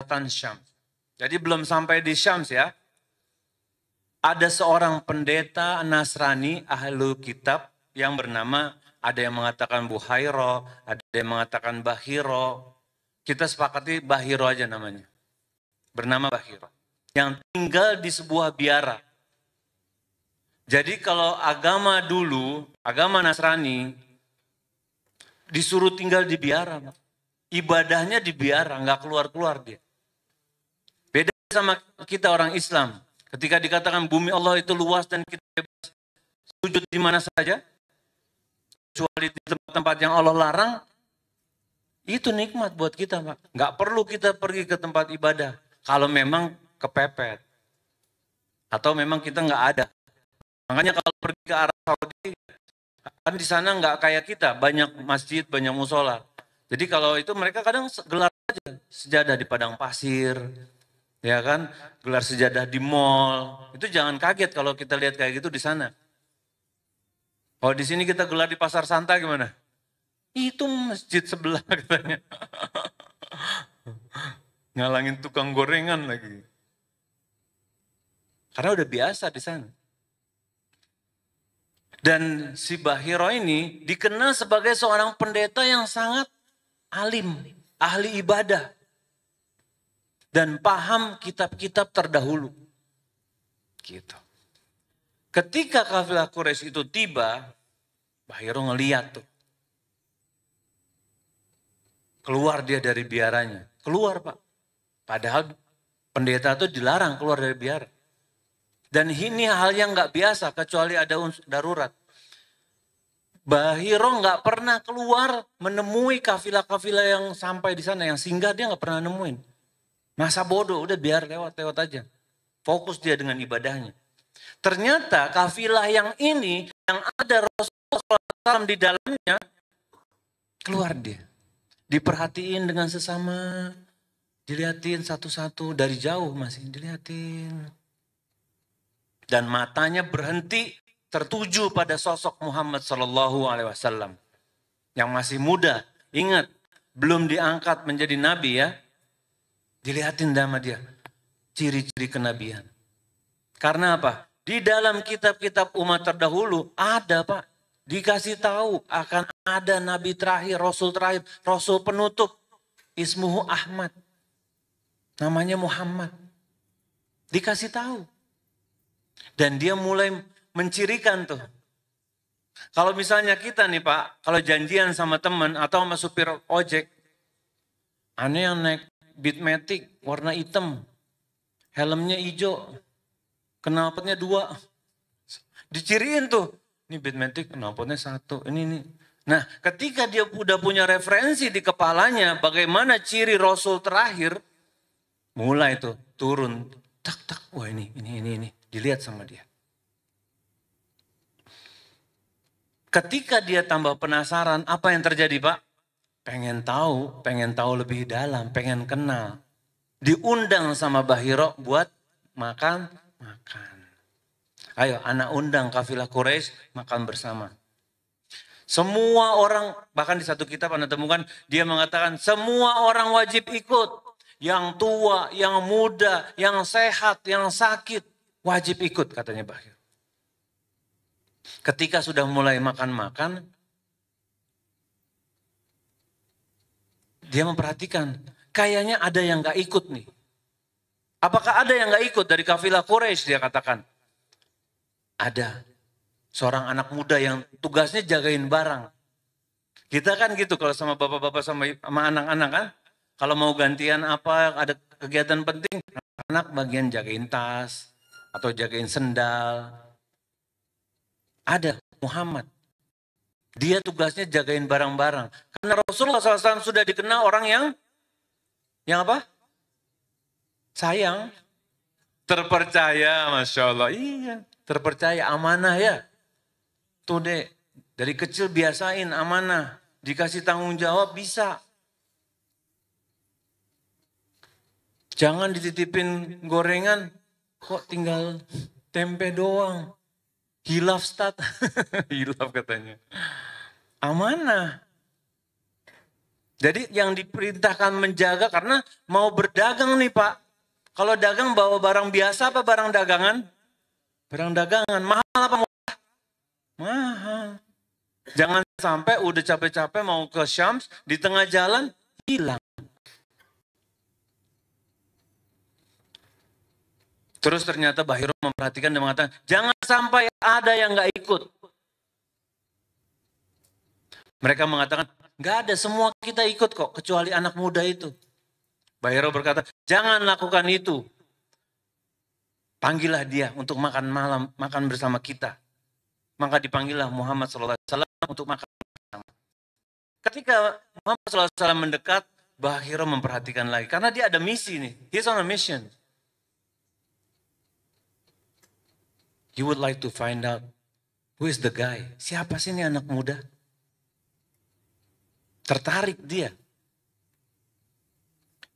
selatan Syam. Jadi belum sampai di Syams ya. Ada seorang pendeta Nasrani ahlu kitab yang bernama, ada yang mengatakan Buhairo, ada yang mengatakan Bahiro. Kita sepakati Bahiro aja namanya. Bernama Bahiro. Yang tinggal di sebuah biara. Jadi kalau agama dulu, agama Nasrani, disuruh tinggal di biara. Ibadahnya di biara, nggak keluar-keluar dia. Beda sama kita orang Islam. Ketika dikatakan bumi Allah itu luas dan kita bebas sujud di mana saja, kecuali di tempat-tempat yang Allah larang, itu nikmat buat kita, Pak. Nggak perlu kita pergi ke tempat ibadah. Kalau memang kepepet. Atau memang kita nggak ada. Makanya kalau pergi ke Arab Saudi, kan di sana nggak kayak kita, banyak masjid, banyak musola. Jadi kalau itu mereka kadang gelar aja sejadah di padang pasir, ya kan, gelar sejadah di mall. Itu jangan kaget kalau kita lihat kayak gitu di sana. Kalau di sini kita gelar di Pasar Santa gimana? Itu masjid sebelah katanya. Ngalangin tukang gorengan lagi. Karena udah biasa di sana. Dan si Bahiro ini dikenal sebagai seorang pendeta yang sangat alim, ahli ibadah. Dan paham kitab-kitab terdahulu. Gitu. Ketika kafilah Quraisy itu tiba, Bahiro ngeliat tuh. Keluar dia dari biaranya. Keluar, Pak. Padahal pendeta itu dilarang keluar dari biara. Dan ini hal yang nggak biasa kecuali ada unsur darurat. Bahiro nggak pernah keluar menemui kafilah-kafilah yang sampai di sana, yang singgah dia nggak pernah nemuin. Masa bodoh, udah biar lewat-lewat aja. Fokus dia dengan ibadahnya. Ternyata kafilah yang ini, yang ada Rasulullah SAW di dalamnya, keluar dia. Diperhatiin dengan sesama, dilihatin satu-satu dari jauh masih dilihatin. Dan matanya berhenti tertuju pada sosok Muhammad SAW yang masih muda. Ingat, belum diangkat menjadi nabi ya. Dilihatin sama dia ciri-ciri kenabian. Karena apa? Di dalam kitab-kitab umat terdahulu ada, Pak. Dikasih tahu akan ada nabi terakhir, rasul penutup. Ismuhu Ahmad. Namanya Muhammad. Dikasih tahu. Dan dia mulai mencirikan tuh. Kalau misalnya kita nih Pak, kalau janjian sama teman atau sama supir ojek, aneh yang naik Beatmatic warna hitam, helmnya hijau, knalpotnya 2. Diciriin tuh, ini Beatmatic knalpotnya 1, ini. Nah ketika dia udah punya referensi di kepalanya, bagaimana ciri Rasul terakhir, mulai tuh turun, tak, wah ini, dilihat sama dia. Ketika dia tambah penasaran, apa yang terjadi Pak? Pengen tahu lebih dalam, pengen kenal. Diundang sama Bahiro buat makan. Ayo anak undang kafilah Quraisy makan bersama. Semua orang, bahkan di satu kitab Anda temukan, dia mengatakan semua orang wajib ikut. Yang tua, yang muda, yang sehat, yang sakit, wajib ikut katanya Bahir. Ketika sudah mulai makan-makan, dia memperhatikan, kayaknya ada yang gak ikut nih. Apakah ada yang gak ikut dari kafilah Quraisy? Dia katakan, ada. Seorang anak muda yang tugasnya jagain barang. Kita kan gitu kalau sama bapak-bapak sama anak-anak kan. Kalau mau gantian apa, ada kegiatan penting, anak bagian jagain tas atau jagain sendal. Ada Muhammad. Dia tugasnya jagain barang-barang. Karena Rasulullah SAW sudah dikenal orang yang apa? Sayang. Terpercaya, Masya Allah. Iya, terpercaya, amanah ya. Tuh dek, dari kecil biasain amanah. Dikasih tanggung jawab bisa. Jangan dititipin gorengan, kok tinggal tempe doang. Hilaf stat, hilaf katanya. Amanah. Jadi yang diperintahkan menjaga karena mau berdagang nih Pak. Kalau dagang bawa barang biasa apa barang dagangan? Barang dagangan. Mahal apa murah? Mahal. Jangan sampai udah capek-capek mau ke Syams, di tengah jalan hilang. Terus ternyata Bahiro memperhatikan dan mengatakan, jangan sampai ada yang nggak ikut. Mereka mengatakan, nggak ada, semua kita ikut kok, kecuali anak muda itu. Bahiro berkata, jangan lakukan itu. Panggillah dia untuk makan malam, makan bersama kita. Maka dipanggillah Muhammad SAW untuk makan bersama. Ketika Muhammad SAW mendekat, Bahiro memperhatikan lagi. Karena dia ada misi nih. He's on a mission. He would like to find out who is the guy. Siapa sih ini anak muda? Tertarik dia.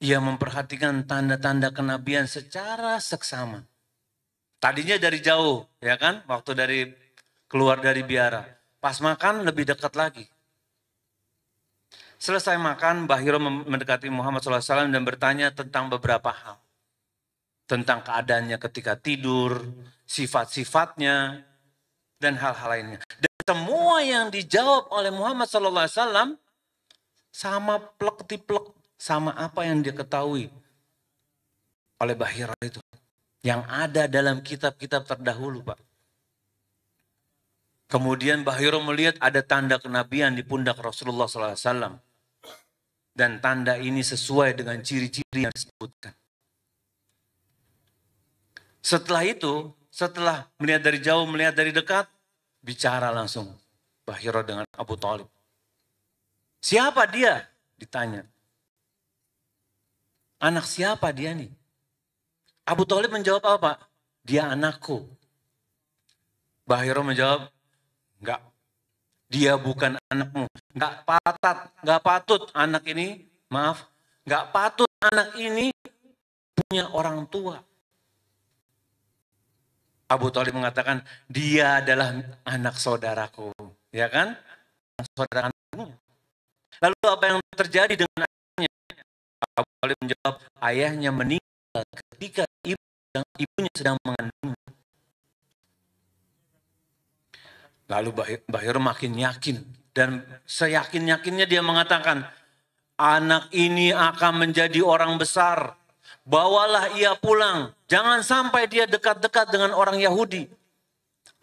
Ia memperhatikan tanda-tanda kenabian secara seksama. Tadinya dari jauh, ya kan? Waktu dari keluar dari biara. Pas makan lebih dekat lagi. Selesai makan, Bahiro mendekati Muhammad SAW dan bertanya tentang beberapa hal. Tentang keadaannya ketika tidur, sifat-sifatnya, dan hal-hal lainnya. Dan semua yang dijawab oleh Muhammad SAW sama plek-tiplek, sama apa yang dia ketahui oleh Bahiro itu. Yang ada dalam kitab-kitab terdahulu, Pak. Kemudian Bahiro melihat ada tanda kenabian di pundak Rasulullah SAW. Dan tanda ini sesuai dengan ciri-ciri yang disebutkan. Setelah itu, setelah melihat dari jauh, melihat dari dekat, bicara langsung Bahiro dengan Abu Thalib. Siapa dia? Ditanya. Anak siapa dia nih? Abu Thalib menjawab apa? Dia anakku. Bahiro menjawab, enggak. Dia bukan anakmu. Enggak patut anak ini, maaf, enggak patut anak ini punya orang tua. Abu Thalib mengatakan, dia adalah anak saudaraku. Ya kan? Anak saudara anakmu. Lalu apa yang terjadi dengan ayahnya? Abu Thalib menjawab, ayahnya meninggal ketika ibunya sedang mengandung. Lalu Bahiro makin yakin. Dan seyakin-yakinnya dia mengatakan, anak ini akan menjadi orang besar. Bawalah ia pulang. Jangan sampai dia dekat-dekat dengan orang Yahudi.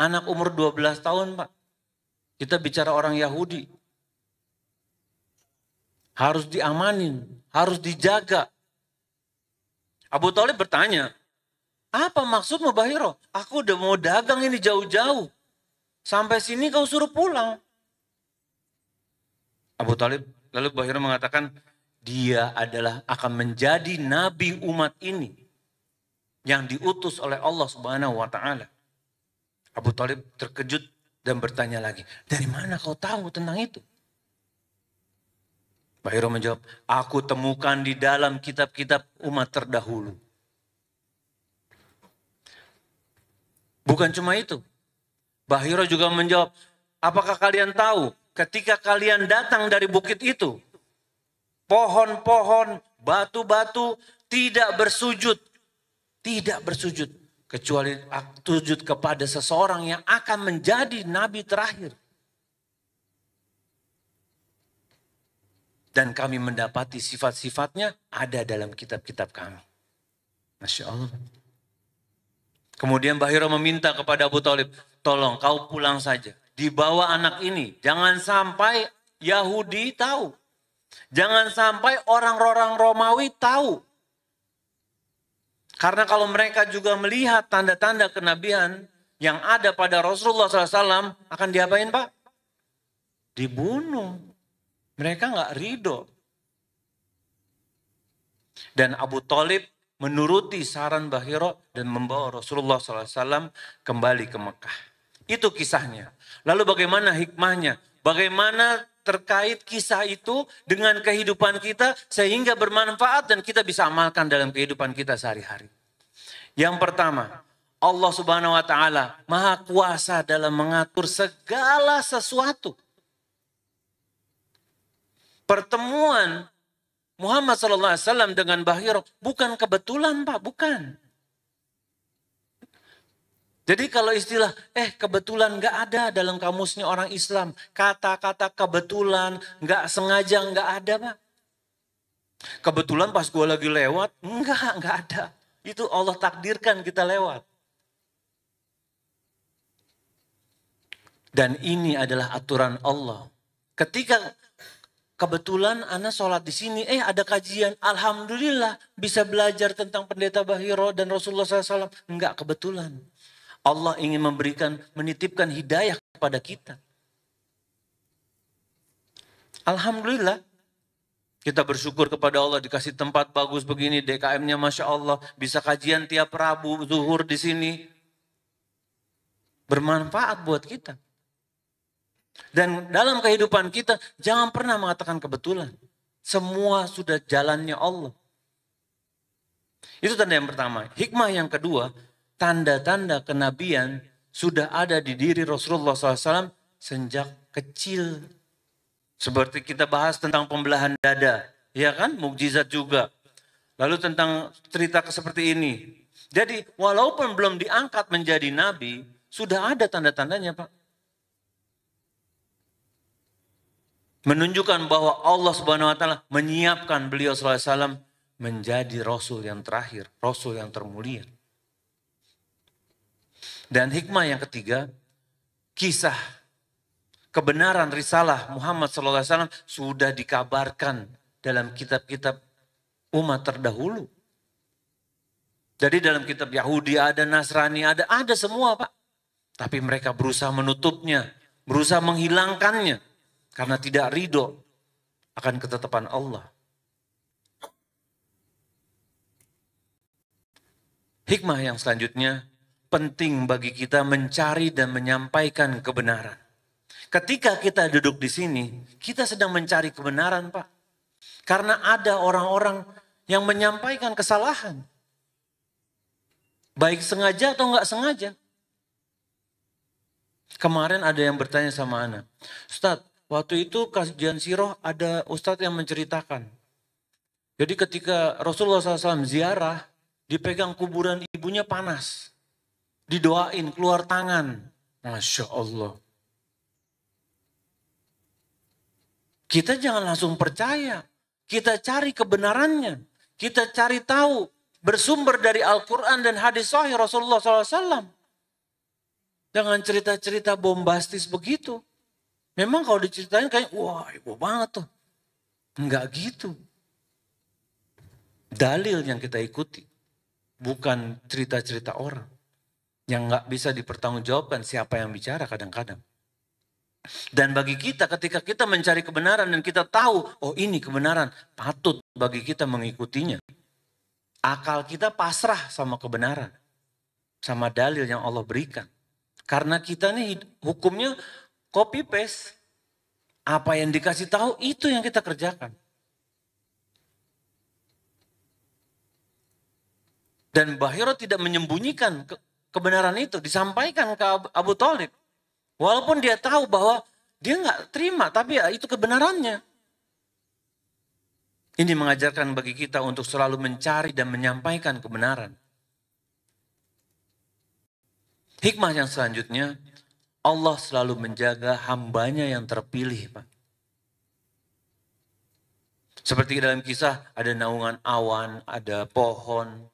Anak umur 12 tahun, Pak. Kita bicara orang Yahudi. Harus diamanin, harus dijaga. Abu Thalib bertanya, apa maksudmu Bahiro? Aku udah mau dagang ini jauh-jauh. Sampai sini kau suruh pulang. Abu Thalib, lalu Bahiro mengatakan, dia adalah akan menjadi nabi umat ini yang diutus oleh Allah Subhanahu wa taala. Abu Thalib terkejut dan bertanya lagi, "Dari mana kau tahu tentang itu?" Bahiro menjawab, "Aku temukan di dalam kitab-kitab umat terdahulu." Bukan cuma itu. Bahiro juga menjawab, "Apakah kalian tahu ketika kalian datang dari bukit itu, pohon-pohon, batu-batu tidak bersujud. Tidak bersujud. Kecuali sujud kepada seseorang yang akan menjadi nabi terakhir. Dan kami mendapati sifat-sifatnya ada dalam kitab-kitab kami." Masya Allah. Kemudian Bahiro meminta kepada Abu Thalib, "Tolong kau pulang saja. Dibawa anak ini. Jangan sampai Yahudi tahu. Jangan sampai orang-orang Romawi tahu. Karena kalau mereka juga melihat tanda-tanda kenabian yang ada pada Rasulullah SAW, akan diapain Pak? Dibunuh. Mereka nggak ridho." Dan Abu Thalib menuruti saran Bahiro dan membawa Rasulullah SAW kembali ke Mekah. Itu kisahnya. Lalu bagaimana hikmahnya? Bagaimana terkait kisah itu dengan kehidupan kita sehingga bermanfaat dan kita bisa amalkan dalam kehidupan kita sehari-hari. Yang pertama, Allah Subhanahu wa taala Maha Kuasa dalam mengatur segala sesuatu. Pertemuan Muhammad SAW dengan Bahiro bukan kebetulan, Pak, bukan. Jadi kalau istilah, kebetulan nggak ada dalam kamusnya orang Islam. Kata-kata kebetulan, nggak sengaja, nggak ada, Pak. Kebetulan pas gue lagi lewat, nggak ada. Itu Allah takdirkan kita lewat. Dan ini adalah aturan Allah. Ketika kebetulan Ana sholat di sini, ada kajian. Alhamdulillah bisa belajar tentang pendeta Bahiro dan Rasulullah SAW. Enggak kebetulan. Allah ingin menitipkan hidayah kepada kita. Alhamdulillah. Kita bersyukur kepada Allah dikasih tempat bagus begini, DKM-nya Masya Allah. Bisa kajian tiap Rabu, zuhur di sini. Bermanfaat buat kita. Dan dalam kehidupan kita jangan pernah mengatakan kebetulan. Semua sudah jalannya Allah. Itu tanda yang pertama. Hikmah yang kedua, tanda-tanda kenabian sudah ada di diri Rasulullah SAW sejak kecil. Seperti kita bahas tentang pembelahan dada. Ya kan? Mukjizat juga. Lalu tentang cerita seperti ini. Jadi walaupun belum diangkat menjadi nabi, sudah ada tanda-tandanya, Pak. Menunjukkan bahwa Allah Subhanahu wa taala menyiapkan beliau sallallahu alaihi wasallam menjadi rasul yang terakhir, rasul yang termulia. Dan hikmah yang ketiga, kisah kebenaran risalah Muhammad sallallahu alaihi wasallam sudah dikabarkan dalam kitab-kitab umat terdahulu. Jadi dalam kitab Yahudi ada, Nasrani ada semua, Pak. Tapi mereka berusaha menutupnya, berusaha menghilangkannya. Karena tidak ridho akan ketetapan Allah. Hikmah yang selanjutnya, penting bagi kita mencari dan menyampaikan kebenaran. Ketika kita duduk di sini, kita sedang mencari kebenaran, Pak. Karena ada orang-orang yang menyampaikan kesalahan. Baik sengaja atau enggak sengaja. Kemarin ada yang bertanya sama Ana, Ustadz, waktu itu kajian siroh ada ustadz yang menceritakan. Jadi ketika Rasulullah SAW ziarah, dipegang kuburan ibunya panas. Didoain keluar tangan. Masya Allah. Kita jangan langsung percaya. Kita cari kebenarannya. Kita cari tahu. Bersumber dari Al-Quran dan hadis sahih Rasulullah SAW. Jangan cerita-cerita bombastis begitu. Memang kalau diceritain kayak, wah heboh banget tuh. Enggak gitu. Dalil yang kita ikuti. Bukan cerita-cerita orang. Yang enggak bisa dipertanggungjawabkan siapa yang bicara kadang-kadang. Dan bagi kita ketika kita mencari kebenaran dan kita tahu, oh ini kebenaran. Patut bagi kita mengikutinya. Akal kita pasrah sama kebenaran. Sama dalil yang Allah berikan. Karena kita nih hukumnya copy paste. Apa yang dikasih tahu itu yang kita kerjakan. Dan Bahiro tidak menyembunyikan kebenaran itu. Disampaikan ke Abu Thalib. Walaupun dia tahu bahwa dia nggak terima. Tapi ya itu kebenarannya. Ini mengajarkan bagi kita untuk selalu mencari dan menyampaikan kebenaran. Hikmah yang selanjutnya. Allah selalu menjaga hambanya yang terpilih, Pak. Seperti dalam kisah ada naungan awan, ada pohon.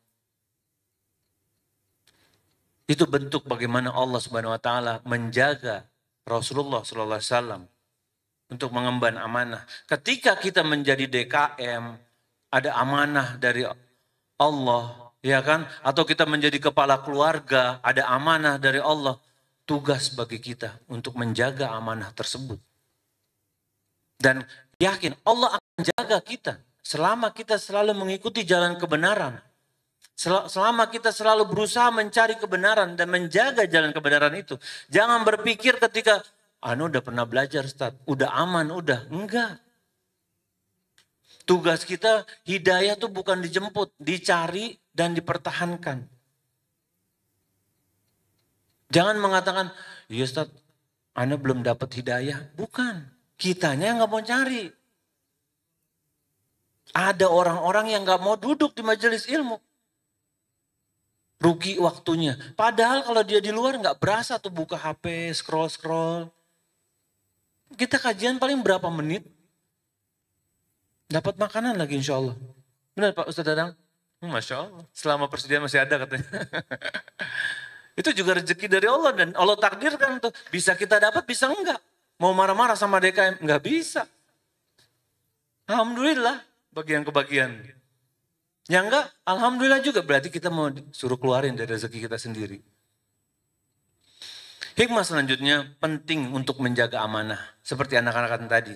Itu bentuk bagaimana Allah Subhanahu wa taala menjaga Rasulullah sallallahu alaihi wasallam untuk mengemban amanah. Ketika kita menjadi DKM, ada amanah dari Allah, ya kan? Atau kita menjadi kepala keluarga, ada amanah dari Allah. Tugas bagi kita untuk menjaga amanah tersebut. Dan yakin Allah akan jaga kita selama kita selalu mengikuti jalan kebenaran. Selama kita selalu berusaha mencari kebenaran dan menjaga jalan kebenaran itu. Jangan berpikir ketika, udah pernah belajar Ustaz, udah aman, udah. Enggak. Tugas kita hidayah itu bukan dijemput, dicari dan dipertahankan. Jangan mengatakan, iya Ustaz, Anda belum dapat hidayah. Bukan, kitanya yang gak mau cari. Ada orang-orang yang gak mau duduk di majelis ilmu. Rugi waktunya. Padahal kalau dia di luar gak berasa tuh buka HP, scroll-scroll. Kita kajian paling berapa menit? Dapat makanan lagi insya Allah. Benar Pak Ustadz Dadang? Masya Allah. Selama persediaan masih ada katanya. Itu juga rezeki dari Allah. Dan Allah takdirkan tuh. Bisa kita dapat, bisa enggak. Mau marah-marah sama DKM? Enggak bisa. Alhamdulillah. Bagian-kebagian. Ya enggak, alhamdulillah juga. Berarti kita mau suruh keluarin dari rezeki kita sendiri. Hikmah selanjutnya penting untuk menjaga amanah. Seperti anak-anak tadi.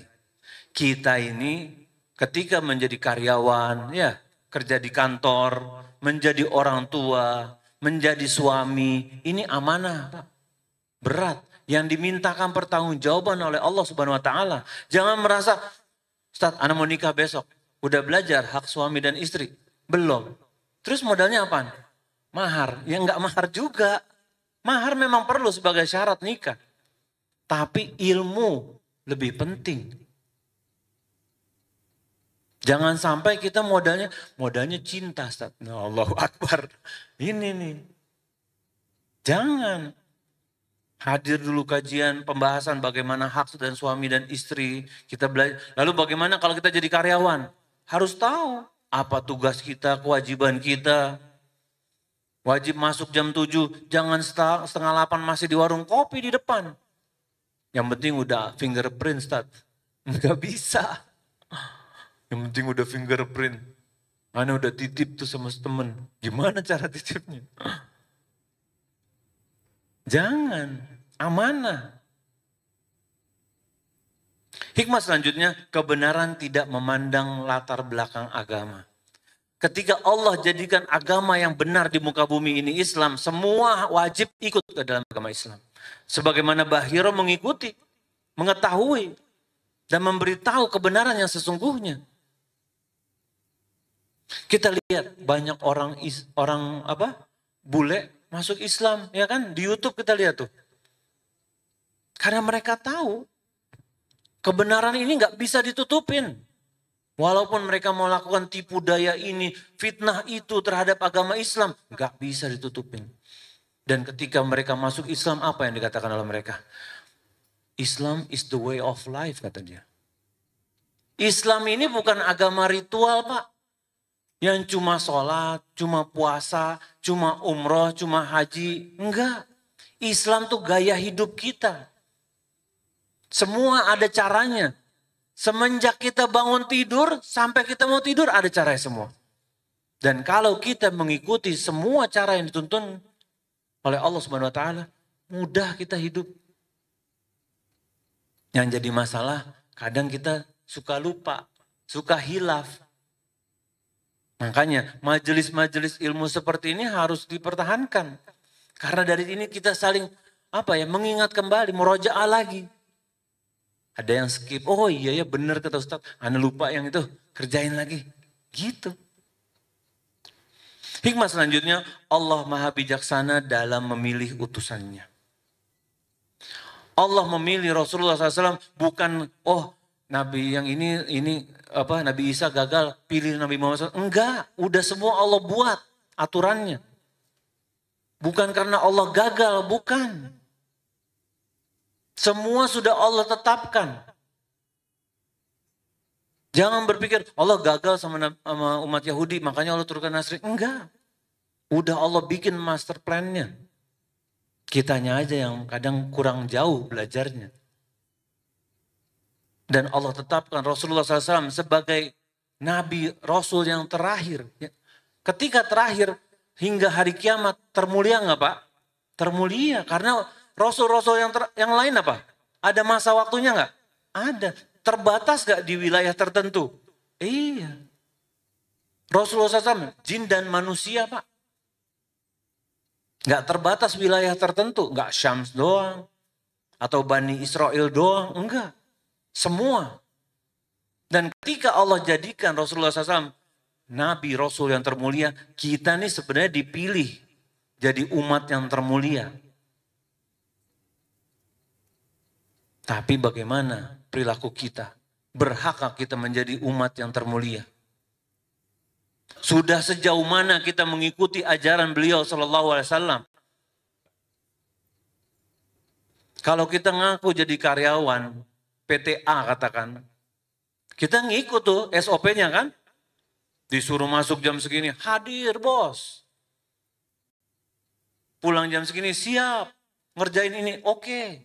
Kita ini ketika menjadi karyawan, ya kerja di kantor, menjadi orang tua, menjadi suami. Ini amanah Pak. Berat. Yang dimintakan pertanggungjawaban oleh Allah Subhanahu Wa Taala. Jangan merasa, Ustaz, anak mau nikah besok. Udah belajar hak suami dan istri? Belum. Terus modalnya apa? Mahar. Ya enggak mahar juga. Mahar memang perlu sebagai syarat nikah. Tapi ilmu lebih penting. Jangan sampai kita modalnya cinta. Ustaz. Nah, Allahu Akbar. Ini nih. Jangan. Hadir dulu kajian pembahasan bagaimana hak dan suami dan istri. Kita belajar. Lalu bagaimana kalau kita jadi karyawan? Harus tahu apa tugas kita, kewajiban kita. Wajib masuk jam 7, jangan setengah 8 masih di warung kopi di depan. Yang penting udah fingerprint, Ustaz. Enggak bisa. Yang penting udah fingerprint. Ana udah titip tuh sama temen. Gimana cara titipnya? Jangan, amanah. Hikmah selanjutnya, kebenaran tidak memandang latar belakang agama. Ketika Allah jadikan agama yang benar di muka bumi ini Islam, semua wajib ikut ke dalam agama Islam. Sebagaimana Bahiro mengikuti, mengetahui, dan memberitahu kebenaran yang sesungguhnya. Kita lihat banyak orang bule masuk Islam, ya kan? Di YouTube kita lihat tuh. Karena mereka tahu kebenaran ini nggak bisa ditutupin. Walaupun mereka mau lakukan tipu daya ini, fitnah itu terhadap agama Islam, nggak bisa ditutupin. Dan ketika mereka masuk Islam, apa yang dikatakan oleh mereka? Islam is the way of life, kata dia. Islam ini bukan agama ritual, Pak. Yang cuma sholat, cuma puasa, cuma umroh, cuma haji. Enggak. Islam tuh gaya hidup kita. Semua ada caranya. Semenjak kita bangun tidur, sampai kita mau tidur ada caranya semua. Dan kalau kita mengikuti semua cara yang dituntun oleh Allah Subhanahu Wa Taala, mudah kita hidup. Yang jadi masalah, kadang kita suka lupa, suka hilaf. Makanya majelis-majelis ilmu seperti ini harus dipertahankan. Karena dari ini kita saling mengingat kembali, murojaah lagi. Ada yang skip, oh iya ya benar kata Ustaz, ana lupa yang itu, kerjain lagi. Gitu. Hikmah selanjutnya, Allah maha bijaksana dalam memilih utusannya. Allah memilih Rasulullah SAW bukan, Nabi yang ini Nabi Isa gagal, pilih Nabi Muhammad SAW. Enggak, udah semua Allah buat aturannya. Bukan karena Allah gagal, bukan. Semua sudah Allah tetapkan. Jangan berpikir Allah gagal sama umat Yahudi, makanya Allah turunkan Nasri. Enggak. Udah Allah bikin master plan-nya. Kitanya aja yang kadang kurang jauh belajarnya. Dan Allah tetapkan Rasulullah SAW sebagai Nabi Rasul yang terakhir. Ketika terakhir hingga hari kiamat, termulia nggak Pak? Termulia, karena Rasul-Rasul yang lain apa? Ada masa waktunya nggak? Ada. Terbatas nggak di wilayah tertentu? Iya. Rasulullah SAW, jin dan manusia Pak. Nggak terbatas wilayah tertentu. Nggak Syams doang. Atau Bani Israel doang. Enggak. Semua. Dan ketika Allah jadikan Rasulullah SAW Nabi Rasul yang termulia, kita nih sebenarnya dipilih jadi umat yang termulia. Tapi bagaimana perilaku kita? Berhakkah kita menjadi umat yang termulia? Sudah sejauh mana kita mengikuti ajaran beliau sallallahu alaihi wasallam? Kalau kita ngaku jadi karyawan PTA katakan, kita ngikut tuh SOP-nya kan? Disuruh masuk jam segini, hadir bos. Pulang jam segini, siap. Ngerjain ini, oke.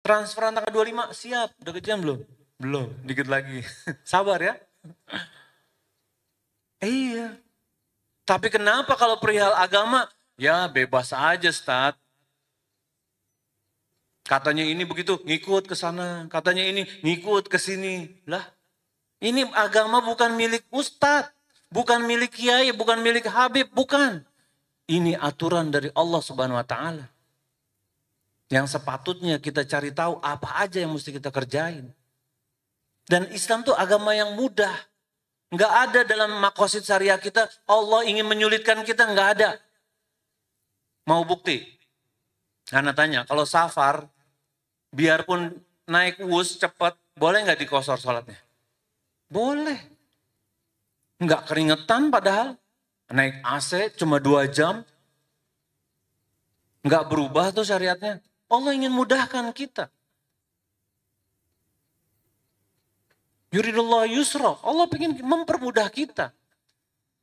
Transferan tanggal 25, siap. Udah kejam belum? Belum, dikit lagi. Sabar ya. Iya. Tapi kenapa kalau perihal agama, ya bebas aja Ustaz. Katanya ini begitu, ngikut ke sana. Katanya ini, ngikut ke sini. Lah, ini agama bukan milik Ustaz. Bukan milik kiai, bukan milik Habib, bukan. Ini aturan dari Allah Subhanahu wa taala. Yang sepatutnya kita cari tahu apa aja yang mesti kita kerjain. Dan Islam tuh agama yang mudah. Enggak ada dalam maqasid syariah kita, Allah ingin menyulitkan kita, enggak ada. Mau bukti? Karena tanya, kalau safar, biarpun naik wus cepat, boleh nggak dikosor sholatnya? Boleh. Nggak keringetan padahal. Naik AC cuma 2 jam. Nggak berubah tuh syariatnya. Allah ingin mudahkan kita. Yuridullah yusra. Allah ingin mempermudah kita.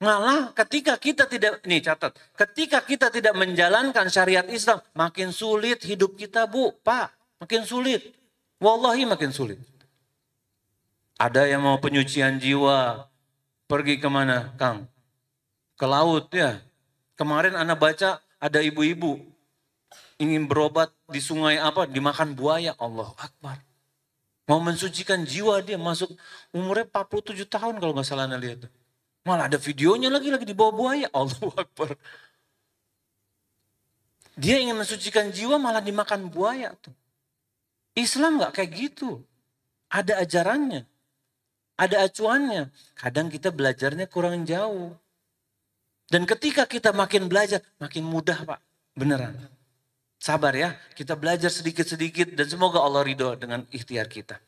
Malah ketika kita tidak, nih catat, ketika kita tidak menjalankan syariat Islam, makin sulit hidup kita Bu, Pak. Makin sulit. Wallahi makin sulit. Ada yang mau penyucian jiwa, pergi kemana Kang? Ke laut ya. Kemarin anak baca ada ibu-ibu ingin berobat di sungai apa, dimakan buaya. Allahu Akbar. Mau mensucikan jiwa dia masuk, umurnya 47 tahun kalau nggak salah Anda lihat. Malah ada videonya lagi di bawah buaya. Allahu Akbar. Dia ingin mensucikan jiwa malah dimakan buaya tuh. Islam nggak kayak gitu. Ada ajarannya. Ada acuannya. Kadang kita belajarnya kurang jauh. Dan ketika kita makin belajar, makin mudah Pak. Beneran. Sabar ya. Kita belajar sedikit-sedikit dan semoga Allah ridho dengan ikhtiar kita.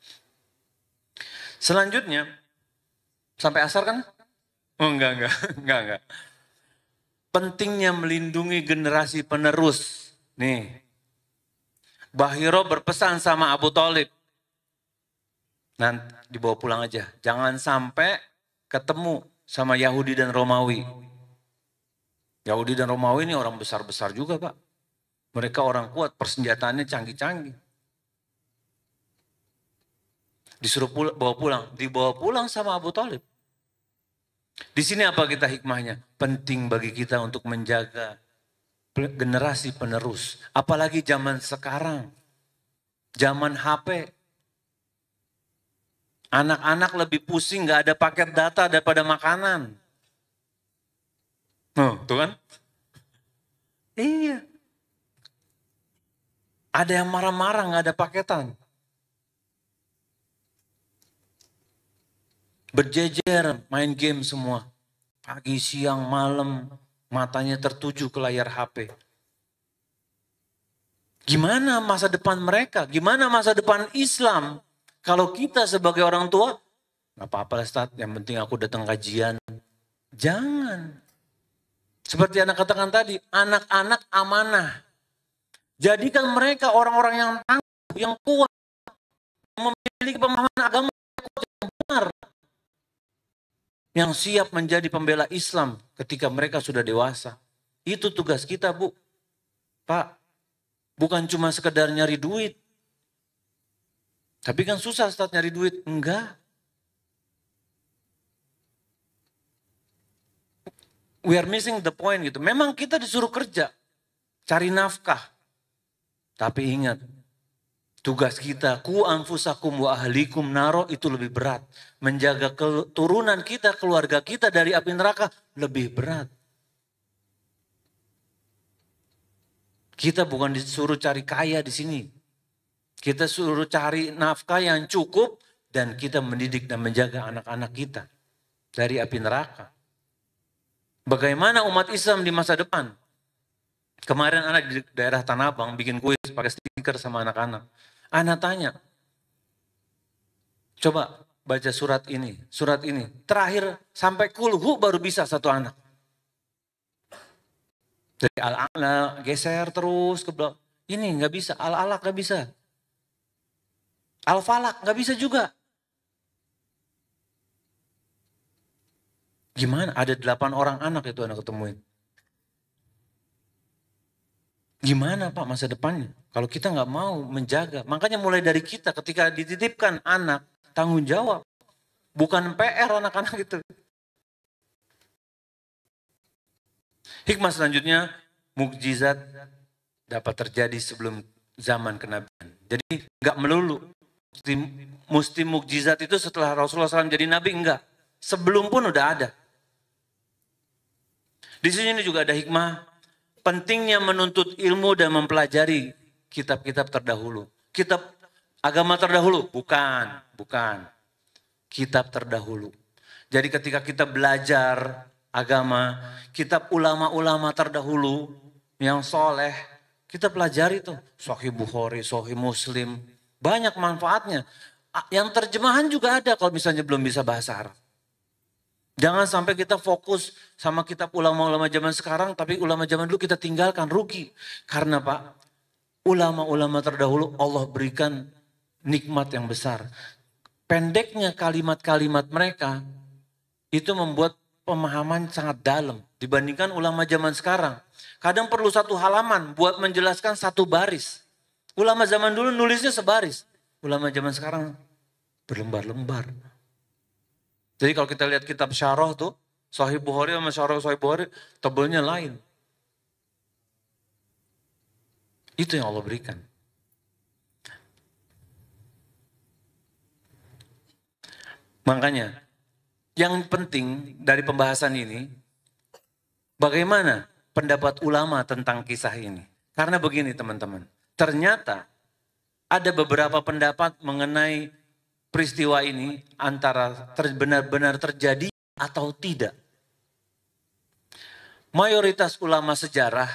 Selanjutnya, sampai asar kan? Oh enggak. Pentingnya melindungi generasi penerus. Nih, Bahiro berpesan sama Abu Thalib. Nanti dibawa pulang aja. Jangan sampai ketemu sama Yahudi dan Romawi. Yahudi dan Romawi ini orang besar-besar juga Pak. Mereka orang kuat, persenjataannya canggih-canggih. Disuruh bawa pulang. Dibawa pulang sama Abu Thalib. Di sini apa kita hikmahnya? Penting bagi kita untuk menjaga generasi penerus. Apalagi zaman sekarang. Zaman HP. Anak-anak lebih pusing gak ada paket data daripada makanan. Tuh kan? Iya. Ada yang marah-marah gak ada paketan. Berjejer main game semua. Pagi, siang, malam, matanya tertuju ke layar HP. Gimana masa depan mereka? Gimana masa depan Islam? Kalau kita sebagai orang tua, gak apa-apa Ustaz, yang penting aku datang kajian. Jangan. Seperti anak katakan tadi, anak-anak amanah. Jadikan mereka orang-orang yang tangguh, yang kuat, yang memiliki pemahaman agama yang benar. Yang siap menjadi pembela Islam ketika mereka sudah dewasa. Itu tugas kita Bu. Pak, bukan cuma sekedar nyari duit. Tapi kan susah Ustaz nyari duit. Enggak. We are missing the point gitu. Memang kita disuruh kerja. Cari nafkah. Tapi ingat. Tugas kita, ku anfusakum wa ahlikum naro, itu lebih berat. Menjaga keturunan kita, keluarga kita dari api neraka lebih berat. Kita bukan disuruh cari kaya di sini. Kita suruh cari nafkah yang cukup dan kita mendidik dan menjaga anak-anak kita dari api neraka. Bagaimana umat Islam di masa depan? Kemarin anak di daerah Tanah Abang bikin kuis pakai stiker sama anak-anak. Anak tanya, coba baca surat ini. Terakhir sampai kulhu baru bisa satu anak. Dari al-a'la geser terus ke belakang. Ini nggak bisa, al-alaq nggak bisa. Al-falaq nggak bisa juga. Gimana? Ada 8 orang anak itu anak ketemuin. Gimana Pak masa depannya? Kalau kita nggak mau menjaga. Makanya mulai dari kita ketika dititipkan anak, tanggung jawab. Bukan PR anak-anak itu. Hikmah selanjutnya, mukjizat dapat terjadi sebelum zaman kenabian. Jadi nggak melulu. Mesti mukjizat itu setelah Rasulullah SAW jadi nabi, enggak. Sebelum pun udah ada. Di sini juga ada hikmah, pentingnya menuntut ilmu dan mempelajari kitab-kitab terdahulu. Kitab agama terdahulu? Bukan. Kitab terdahulu. Jadi ketika kita belajar agama, kitab ulama-ulama terdahulu yang soleh, kita pelajari tuh. Sahih Bukhari, Sahih Muslim, banyak manfaatnya. Yang terjemahan juga ada kalau misalnya belum bisa bahasa Arab. Jangan sampai kita fokus sama kitab ulama-ulama zaman sekarang, tapi ulama zaman dulu kita tinggalkan, rugi. Karena Pak, ulama-ulama terdahulu Allah berikan nikmat yang besar. Pendeknya kalimat-kalimat mereka, itu membuat pemahaman sangat dalam dibandingkan ulama zaman sekarang. Kadang perlu satu halaman buat menjelaskan satu baris. Ulama zaman dulu nulisnya sebaris. Ulama zaman sekarang berlembar-lembar. Jadi kalau kita lihat kitab syarah tuh, Sahih Bukhari sama syarah Sahih Bukhari, tebelnya lain. Itu yang Allah berikan. Makanya, yang penting dari pembahasan ini, bagaimana pendapat ulama tentang kisah ini. Karena begini teman-teman, ternyata ada beberapa pendapat mengenai peristiwa ini antara benar-benar terjadi atau tidak. Mayoritas ulama sejarah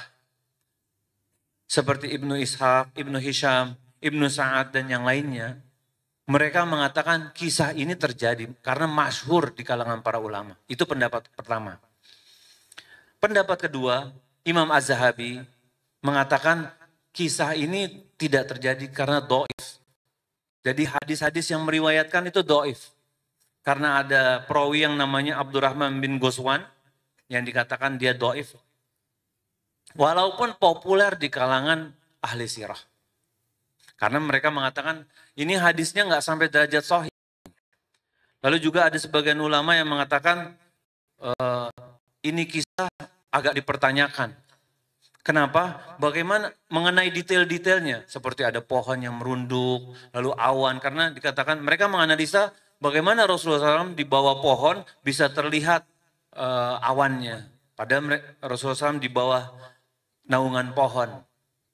seperti Ibnu Ishaq, Ibnu Hisham, Ibnu Sa'ad dan yang lainnya, mereka mengatakan kisah ini terjadi karena masyhur di kalangan para ulama. Itu pendapat pertama. Pendapat kedua, Imam Az-Zahabi mengatakan kisah ini tidak terjadi karena dhaif. Jadi hadis-hadis yang meriwayatkan itu dhaif. Karena ada perawi yang namanya Abdurrahman bin Ghazwan yang dikatakan dia dhaif. Walaupun populer di kalangan ahli sirah. Karena mereka mengatakan ini hadisnya nggak sampai derajat sahih. Lalu juga ada sebagian ulama yang mengatakan ini kisah agak dipertanyakan. Kenapa? Bagaimana mengenai detail-detailnya. Seperti ada pohon yang merunduk, lalu awan. Karena dikatakan mereka menganalisa bagaimana Rasulullah SAW di bawah pohon bisa terlihat awannya. Padahal Rasulullah SAW di bawah naungan pohon.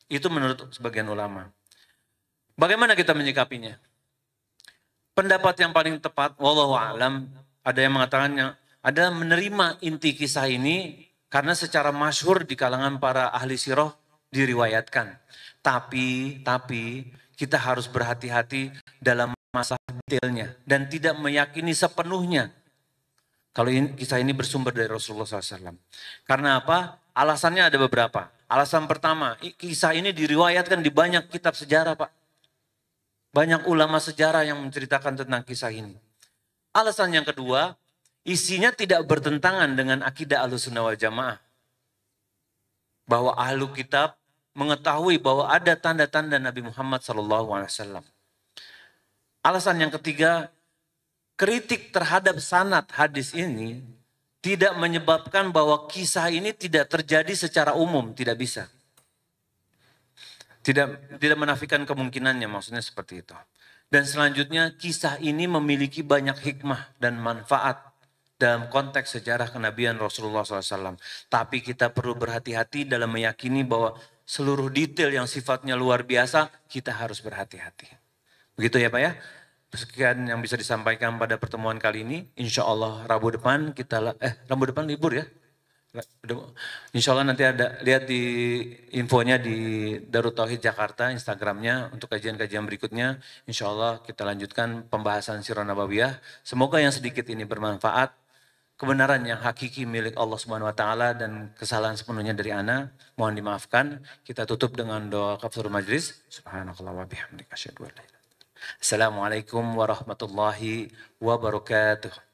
Itu menurut sebagian ulama. Bagaimana kita menyikapinya? Pendapat yang paling tepat, wallahu a'lam, ada yang mengatakan ada menerima inti kisah ini karena secara masyhur di kalangan para ahli sirah diriwayatkan. Tapi kita harus berhati-hati dalam masalah detailnya dan tidak meyakini sepenuhnya kalau kisah ini bersumber dari Rasulullah SAW. Karena apa? Alasannya ada beberapa. Alasan pertama, kisah ini diriwayatkan di banyak kitab sejarah Pak. Banyak ulama sejarah yang menceritakan tentang kisah ini. Alasan yang kedua, isinya tidak bertentangan dengan akidah Ahlussunnah wal Jamaah. Bahwa ahlu kitab mengetahui bahwa ada tanda-tanda Nabi Muhammad SAW. Alasan yang ketiga, kritik terhadap sanad hadis ini tidak menyebabkan bahwa kisah ini tidak terjadi secara umum, tidak bisa. Tidak menafikan kemungkinannya, maksudnya seperti itu. Dan selanjutnya kisah ini memiliki banyak hikmah dan manfaat dalam konteks sejarah kenabian Rasulullah SAW. Tapi kita perlu berhati-hati dalam meyakini bahwa seluruh detail yang sifatnya luar biasa, kita harus berhati-hati. Begitu ya Pak ya? Sekian yang bisa disampaikan pada pertemuan kali ini. Insya Allah Rabu depan Rabu depan libur ya? Insya Allah nanti ada, lihat di infonya di Darut Tauhid Jakarta, Instagramnya untuk kajian-kajian berikutnya. Insya Allah kita lanjutkan pembahasan Sirah Nabawiyah. Semoga yang sedikit ini bermanfaat. Kebenaran yang hakiki milik Allah Subhanahu Wa Taala dan kesalahan sepenuhnya dari ana, mohon dimaafkan. Kita tutup dengan doa kafaratul majlis. Subhanakallah wa bihamdika asyhadu an la ilaha illa anta. Assalamualaikum warahmatullahi wabarakatuh.